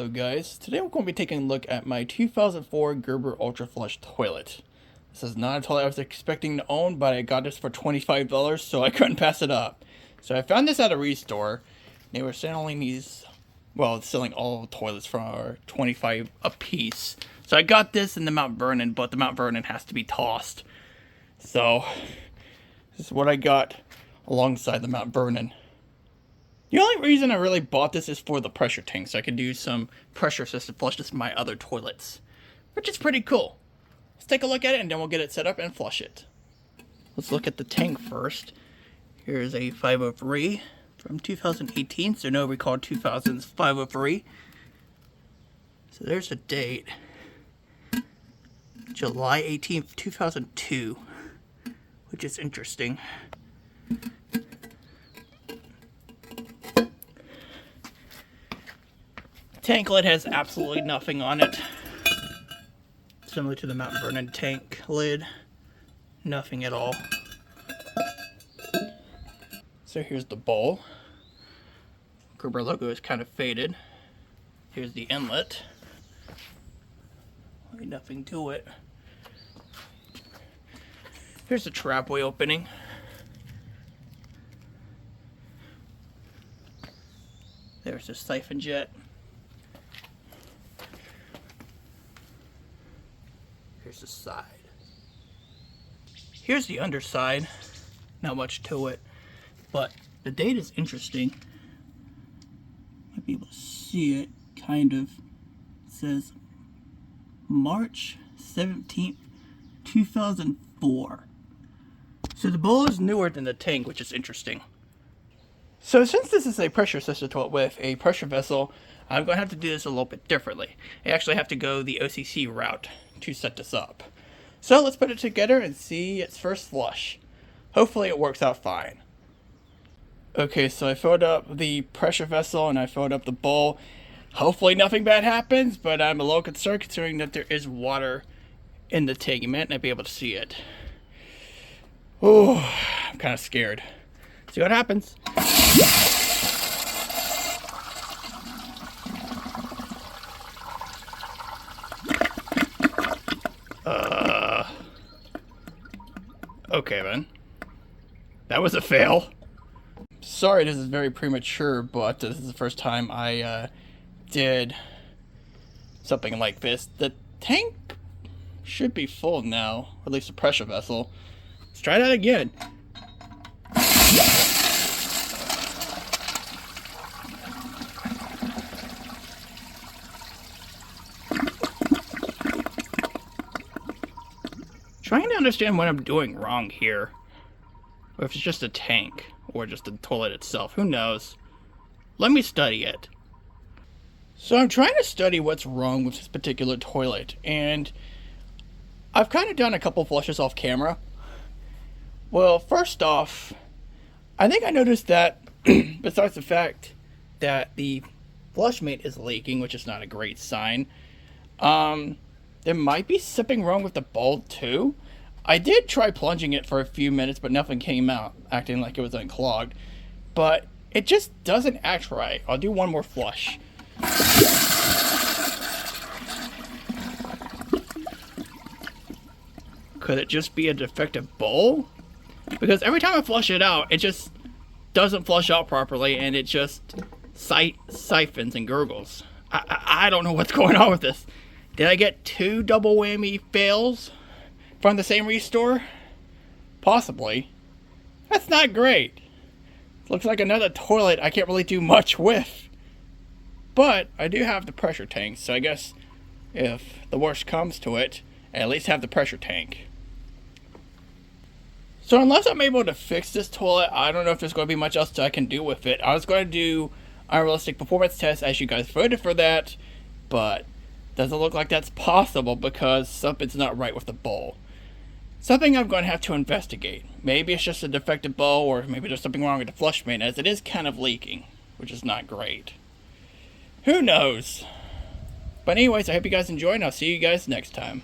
Hello guys, today I'm going to be taking a look at my 2004 Gerber Ultraflush toilet. This is not a toilet I was expecting to own, but I got this for $25, so I couldn't pass it up. So I found this at a restore. They were selling these, well, selling all toilets for $25 a piece. So I got this in the Mt Vernon, but the Mt Vernon has to be tossed. So this is what I got alongside the Mt Vernon. The only reason I really bought this is for the pressure tank, so I could do some pressure assisted flushes in my other toilets, which is pretty cool. Let's take a look at it and then we'll get it set up and flush it. Let's look at the tank first. Here's a 503 from 2018, so no recall 2000's 503. So there's the date. July 18th, 2002, which is interesting. Tank lid has absolutely nothing on it. Similar to the Mt Vernon tank lid. Nothing at all. So here's the bowl. Gerber logo is kind of faded. Here's the inlet. Nothing to it. Here's the trapway opening. There's the siphon jet. Here's the side. Here's the underside. Not much to it, but the date is interesting. Might be able to see it, kind of. It says March 17th, 2004. So the bowl is newer than the tank, which is interesting. So since this is a pressure assisted toilet with a pressure vessel, I'm going to have to do this a little bit differently. I actually have to go the OCC route to set this up. So let's put it together and see its first flush. Hopefully it works out fine. Okay, so I filled up the pressure vessel and I filled up the bowl. Hopefully nothing bad happens, but I'm a little concerned considering that there is water in the tank. You might not be able to see it. Oh, I'm kind of scared. See what happens. Okay then. That was a fail. Sorry this is very premature, but this is the first time I did something like this. The tank should be full now, or at least the pressure vessel. Let's try that again. Trying to understand what I'm doing wrong here. Or if it's just a tank, or just the toilet itself, who knows? Let me study it. So I'm trying to study what's wrong with this particular toilet, and I've kind of done a couple flushes off camera. Well, first off, I think I noticed that, besides the fact that the Flushmate is leaking, which is not a great sign, there might be something wrong with the bulb too. I did try plunging it for a few minutes, but nothing came out, acting like it was unclogged. But it just doesn't act right. I'll do one more flush. Could it just be a defective bowl? Because every time I flush it out, it just doesn't flush out properly, and it just siphons and gurgles. I don't know what's going on with this. Did I get two double whammy fails from the same restore? Possibly. That's not great. Looks like another toilet I can't really do much with. But I do have the pressure tank, so I guess if the worst comes to it, I at least have the pressure tank. So unless I'm able to fix this toilet, I don't know if there's going to be much else I can do with it. I was going to do unrealistic performance tests as you guys voted for that, but doesn't look like that's possible because something's not right with the bowl. Something I'm going to have to investigate. Maybe it's just a defective bowl, or maybe there's something wrong with the Flushmate, as it is kind of leaking, which is not great. Who knows? But anyways, I hope you guys enjoyed, and I'll see you guys next time.